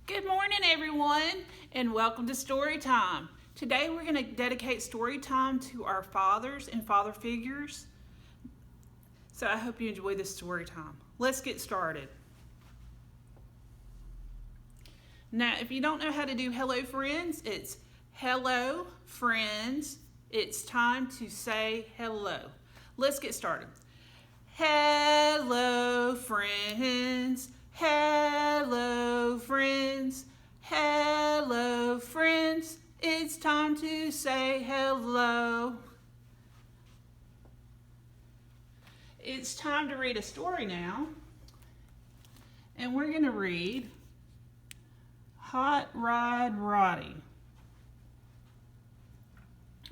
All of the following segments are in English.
Good morning, everyone, and welcome to Story Time. Today we're going to dedicate story time to our fathers and father figures. So I hope you enjoy this story time. Let's get started. Now, if you don't know how to do hello friends, it's hello friends. It's time to say hello. Let's get started. Hello friends. Hello friends. Hello friends. It's time to say hello. It's time to read a story now. And we're going to read Hot Rod Roddy.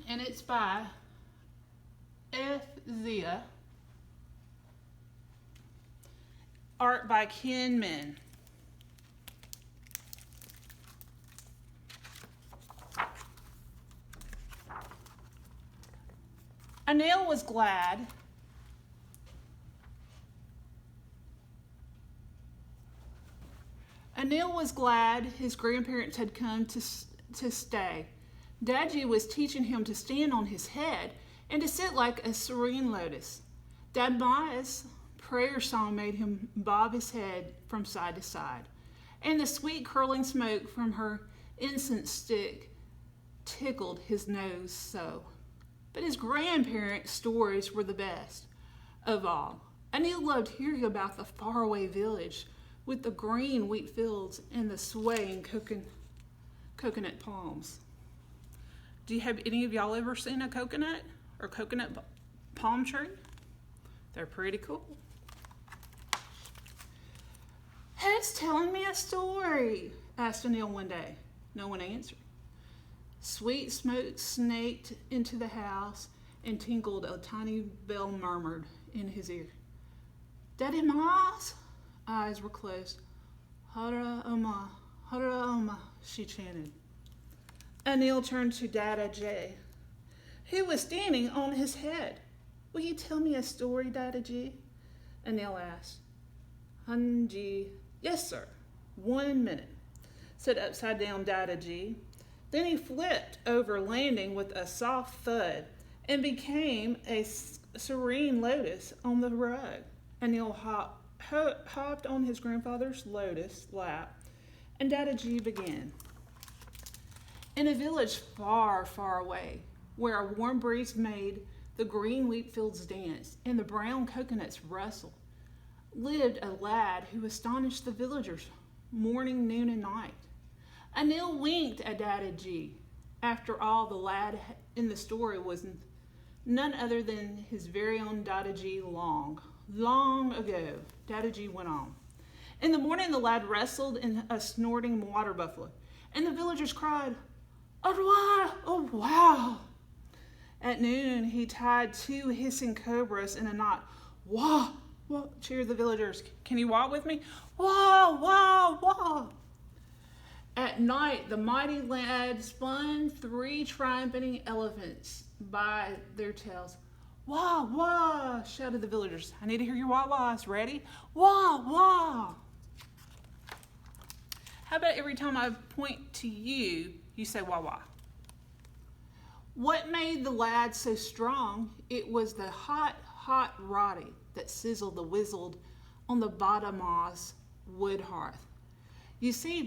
And it's by F. Zia. Art by Ken Min. Anil was glad his grandparents had come to stay. Dadji was teaching him to stand on his head and to sit like a serene lotus. Dad Maya's prayer song made him bob his head from side to side, and the sweet curling smoke from her incense stick tickled his nose so. But his grandparents' stories were the best of all. Anil loved hearing about the faraway village with the green wheat fields and the swaying coconut palms. Have any of y'all ever seen a coconut or coconut palm tree? They're pretty cool. Who's telling me a story? Asked Anil one day. No one answered. Sweet smoke snaked into the house and tinkled. A tiny bell murmured in his ear. Daddy Ma's eyes were closed. Hara Oma, she chanted. Anil turned to Dada J, who was standing on his head. Will you tell me a story, Dada G? Anil asked. Hanji, yes, sir. 1 minute, said upside down Dada G. Then he flipped over, landing with a soft thud, and became a serene lotus on the rug. Anil hopped on his grandfather's lotus lap, and Dada G began. In a village far, far away, where a warm breeze made the green wheat fields dance and the brown coconuts rustle, lived a lad who astonished the villagers morning, noon, and night. Anil winked at Dada G. After all, the lad in the story was none other than his very own Dada G long ago. Dada G went on. In the morning, the lad wrestled in a snorting water buffalo, and the villagers cried, "Arwah! Oh, wow!" At noon, he tied 2 hissing cobras in a knot. "Wah! Wah!" cheered the villagers. Can you walk with me? "Wah! Wah! Wah!" At night, the mighty lad spun 3 triumphing elephants by their tails. "Wah! Wah!" shouted the villagers. I need to hear your wah-wahs. Ready? Wah! Wah! How about every time I point to you, you say wah-wah? What made the lad so strong? It was the hot roddy that sizzled the whizzled on the Badama's wood hearth. You see,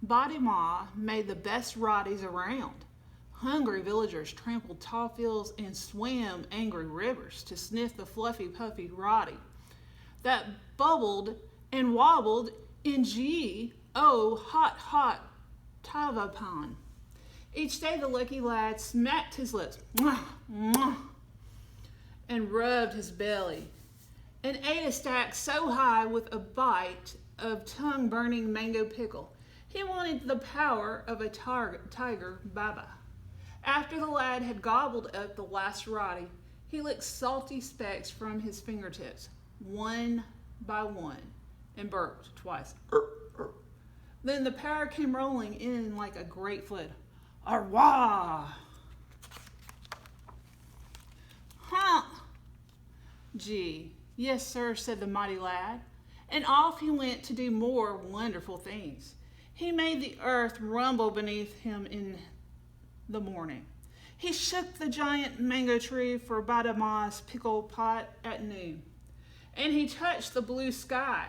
Badama made the best roddies around. Hungry villagers trampled tall fields and swam angry rivers to sniff the fluffy, puffy roddy that bubbled and wobbled in hot Tavapan. Each day the lucky lad smacked his lips and rubbed his belly and ate a stack so high with a bite of tongue-burning mango pickle. He wanted the power of a tiger baba. After the lad had gobbled up the last roddy, he licked salty specks from his fingertips, one by one, and burped twice. Then the power came rolling in like a great flood. Arwah! Huh? Gee, yes, sir, said the mighty lad, and off he went to do more wonderful things. He made the earth rumble beneath him in the morning. He shook the giant mango tree for Badama's pickle pot at noon. And he touched the blue sky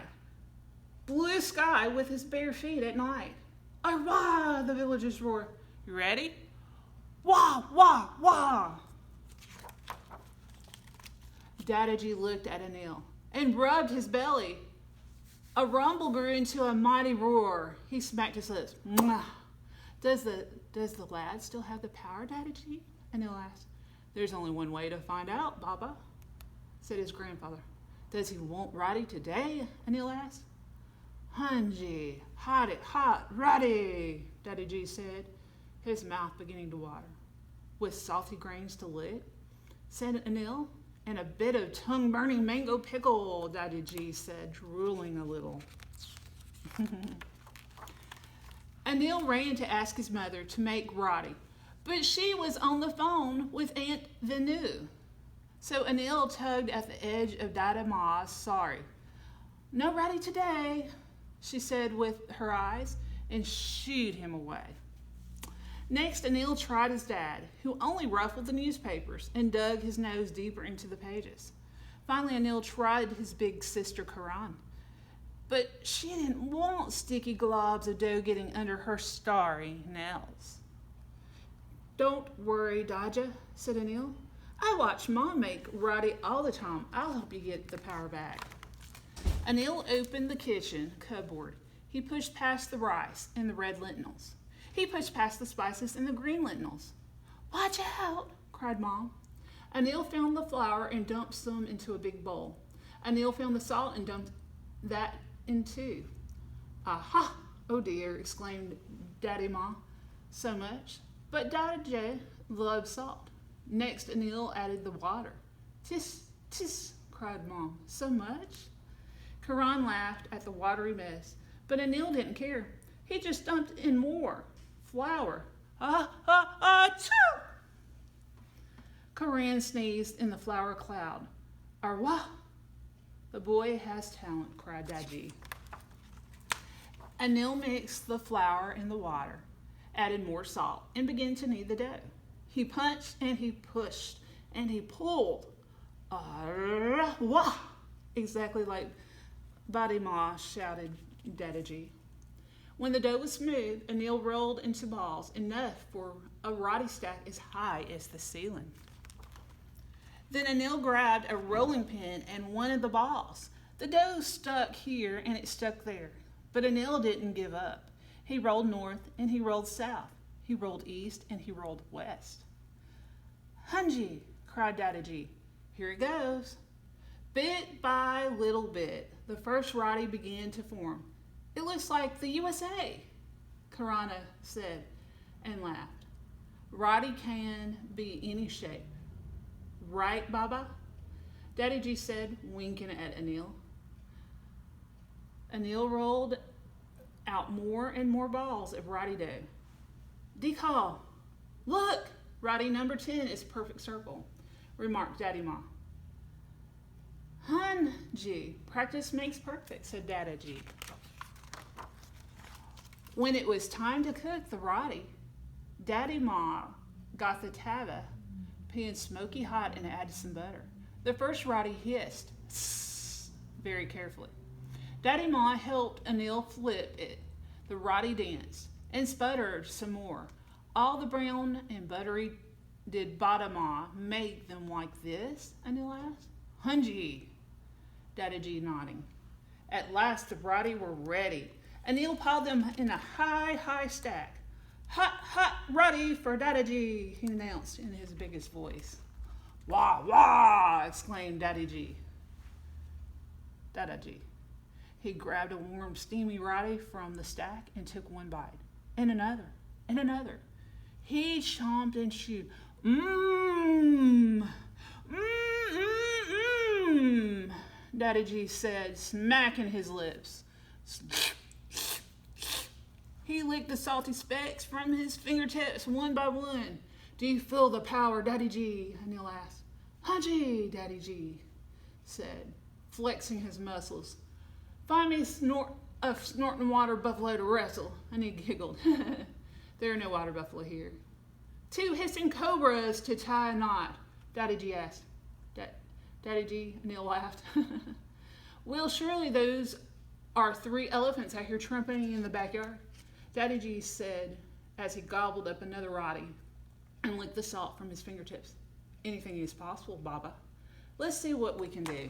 with his bare feet at night. "Wah!" the villagers roared. "You ready? Wah, wah, wah!" Dadaji looked at Anil and rubbed his belly. A rumble grew into a mighty roar. He smacked his lips. "Mwah. Does the lad still have the power, Dadaji?" Anil asked. "There's only one way to find out, Baba," said his grandfather. "Does he want Roddy today?" Anil asked. "Hanji, hot, Roddy," Dadaji said, his mouth beginning to water. "With salty grains to lick," said Anil. "And a bit of tongue-burning mango pickle," Dadaji said, drooling a little. Anil ran to ask his mother to make Roddy, but she was on the phone with Aunt Venu. So Anil tugged at the edge of Dadama's sari. "No Roddy today," she said with her eyes, and shooed him away. Next, Anil tried his dad, who only ruffled the newspapers and dug his nose deeper into the pages. Finally, Anil tried his big sister, Karan. But she didn't want sticky globs of dough getting under her starry nails. "Don't worry, Daja," said Anil. "I watch Mom make Roddy all the time. I'll help you get the power back." Anil opened the kitchen cupboard. He pushed past the rice and the red lentils. He pushed past the spices and the green lentils. "Watch out!" cried Mom. Anil found the flour and dumped some into a big bowl. Anil found the salt and dumped that in too. "Aha! Oh dear!" exclaimed Daddy Ma. "So much." But Dadaji loved salt. Next, Anil added the water. "Tis, tis!" cried Mom. "So much?" Karan laughed at the watery mess, but Anil didn't care. He just dumped in more flour. Achoo! Karan sneezed in the flour cloud. "Arwah! The boy has talent," cried Daji. Anil mixed the flour in the water, added more salt, and began to knead the dough. He punched and he pushed and he pulled. Arwah! Exactly like Badima shouted Dadaji. When the dough was smooth, Anil rolled into balls, enough for a Roddy stack as high as the ceiling. Then Anil grabbed a rolling pin and one of the balls. The dough stuck here and it stuck there, but Anil didn't give up. He rolled north and he rolled south. He rolled east and he rolled west. "Hunji!" cried Dadaji. "Here it goes." Bit by little bit, the first Roddy began to form. "It looks like the USA," Karana said and laughed. "Roddy can be any shape. Right, Baba?" Dadaji said, winking at Anil. Anil rolled out more and more balls of Roddy dough. "Dekal, look! Roddy number 10 is perfect circle," remarked Daddy Ma. "Hanji, practice makes perfect," said Dadaji. When it was time to cook the Roddy, Daddy Ma got the tava, pan smoky hot, and added some butter. The first Roddy hissed very carefully. Daddy Ma helped Anil flip it. The Roddy danced and sputtered some more. "All the brown and buttery did Badama make them like this?" Anil asked. "Hunji," Dadaji nodding. At last the Roddy were ready. Anil piled them in a high stack. Hot Roddy for Dadaji," he announced in his biggest voice. "Wah, wah!" exclaimed Dadaji. He grabbed a warm, steamy Roddy from the stack and took one bite, and another, and another. He chomped and chewed. Mmm, Dadaji said, smacking his lips. He licked the salty specks from his fingertips one by one. "Do you feel the power, Dadaji?" Anil asked. "Haji," Dadaji said, flexing his muscles. Find me a snorting water buffalo to wrestle. And he giggled. There are no water buffalo here. 2 hissing cobras to tie a knot, Daddy G asked. Daddy G, Neil laughed. Well, surely those are 3 elephants I hear trumpeting in the backyard, Daddy G said as he gobbled up another Roddy and licked the salt from his fingertips. Anything is possible, Baba. Let's see what we can do.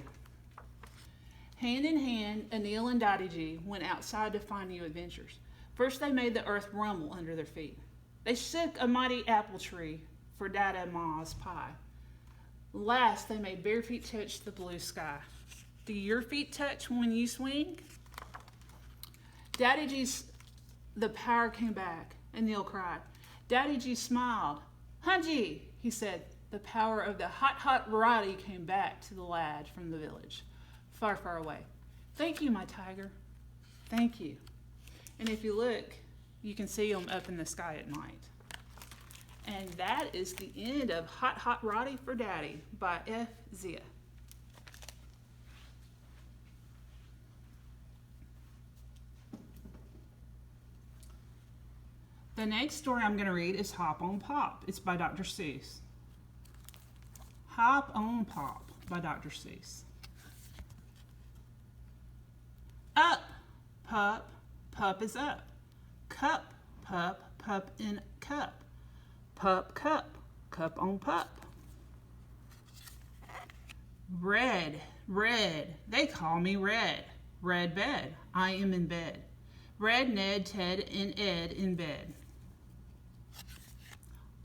Hand in hand, Anil and Daddy G went outside to find new adventures. First, they made the earth rumble under their feet. They shook a mighty apple tree for Dada Ma's pie. Last, they made bare feet touch the blue sky. Do your feet touch when you swing? Daddy G's, the power came back, and Neil cried. Daddy G smiled. Hunji, he said. The power of the hot Roddy came back to the lad from the village, far, far away. Thank you, my tiger. Thank you. And if you look, you can see them up in the sky at night. And that is the end of Hot Roddy for Daddy by F. Zia. The next story I'm going to read is Hop on Pop. It's by Dr. Seuss. Hop on Pop by Dr. Seuss. Up, pup, pup is up. Cup, pup, pup in cup. Pup, cup, cup on pup. Red, red, they call me Red. Red bed, I am in bed. Red Ned, Ted, and Ed in bed.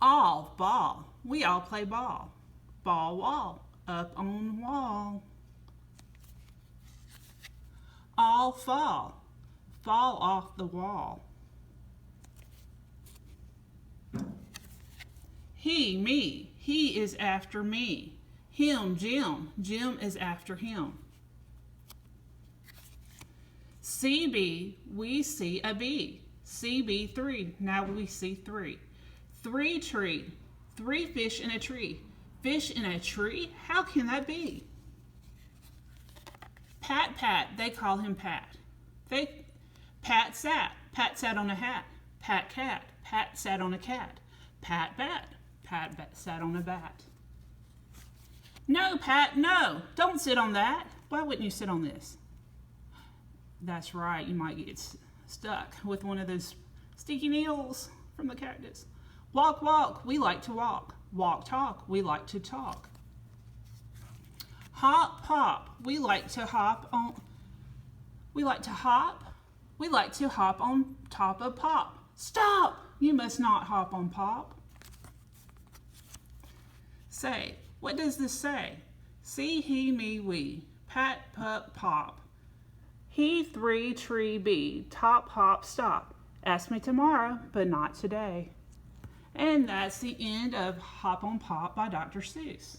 All, ball, we all play ball. Ball wall, up on wall. All fall, fall off the wall. He, me, he is after me. Him, Jim, Jim is after him. CB, we see a bee. CB3, now we see 3. 3 tree, 3 fish in a tree. Fish in a tree? How can that be? Pat, Pat, they call him Pat. Pat sat on a hat. Pat cat, Pat sat on a cat. Pat bat sat on a bat. No, Pat, no, don't sit on that. Why wouldn't you sit on this? That's right, you might get stuck with one of those sticky needles from the cactus. Walk, walk, we like to walk. Walk, talk, we like to talk. Hop, pop, we like to hop on. We like to hop. We like to hop on top of Pop. Stop! You must not hop on Pop. Say, what does this say? See, he, me, we. Pat, pup, pop. He, 3, tree, bee. Top, hop, stop. Ask me tomorrow, but not today. And that's the end of Hop on Pop by Dr. Seuss.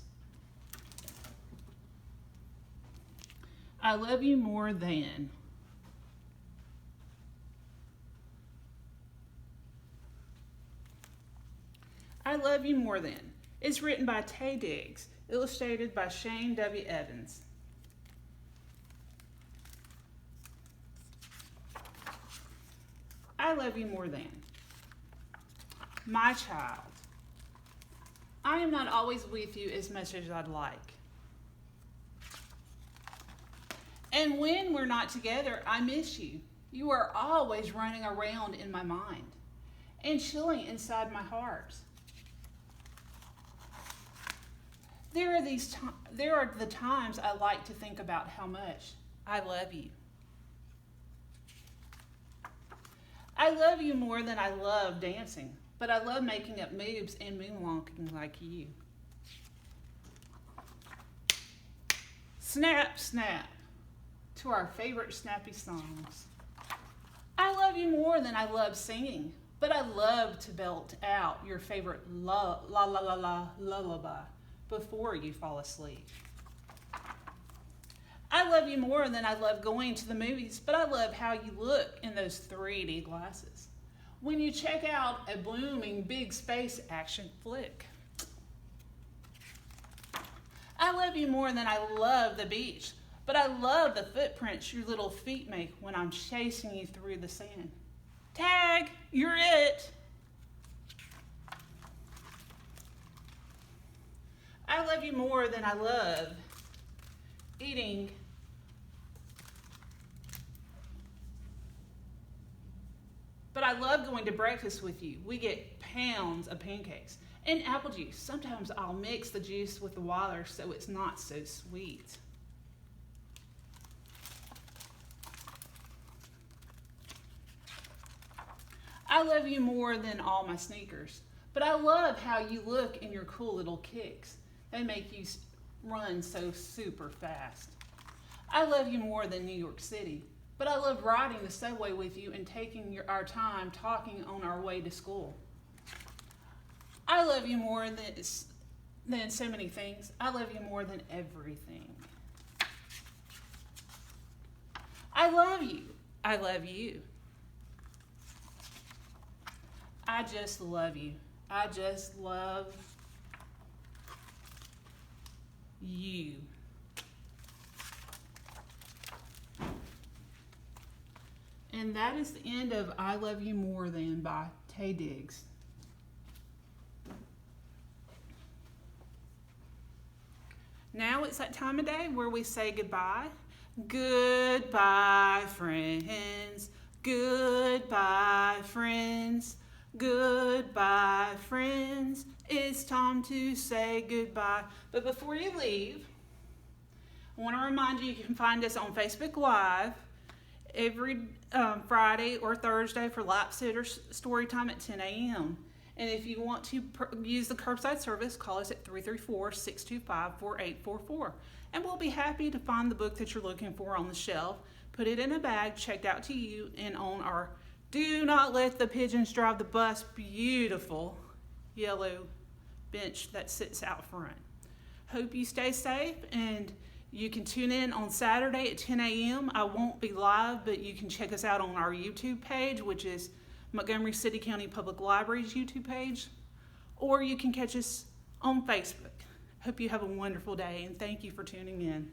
I love you more than. I Love You More Than. It's written by Tay Diggs, illustrated by Shane W. Evans. I love you more than. My child, I am not always with you as much as I'd like. And when we're not together, I miss you. You are always running around in my mind and chilling inside my heart. There are the times I like to think about how much I love you. I love you more than I love dancing. But I love making up moves and moonwalking like you. Snap, snap, to our favorite snappy songs. I love you more than I love singing, but I love to belt out your favorite la la la la la lullaby before you fall asleep. I love you more than I love going to the movies, but I love how you look in those 3D glasses when you check out a blooming big space action flick. I love you more than I love the beach, but But I love the footprints your little feet make when I'm chasing you through the sand. Tag, you're it. I love you more than I love eating but I love going to breakfast with you. We get pounds of pancakes and apple juice. Sometimes I'll mix the juice with the water so it's not so sweet. I love you more than all my sneakers, but I love how you look in your cool little kicks. They make you run so super fast. I love you more than New York City, but I love riding the subway with you and taking our time talking on our way to school. I love you more than so many things. I love you more than everything. I love you. I love you. I just love you. I just love you. And that is the end of I Love You More Than by Tay Diggs. Now it's that time of day where we say goodbye. Goodbye, friends. Goodbye, friends. Goodbye, friends. It's time to say goodbye. But before you leave, I want to remind you can find us on Facebook Live every Friday or Thursday for Lap Sitter story time at 10 a.m. And if you want to use the curbside service, call us at 334-625-4844. And we'll be happy to find the book that you're looking for on the shelf, put it in a bag, checked out to you, and on our Do Not Let the Pigeons Drive the Bus beautiful yellow bench that sits out front. Hope you stay safe, and you can tune in on Saturday at 10 a.m. I won't be live, but you can check us out on our YouTube page, which is Montgomery City County Public Library's YouTube page, or you can catch us on Facebook. Hope you have a wonderful day, and thank you for tuning in.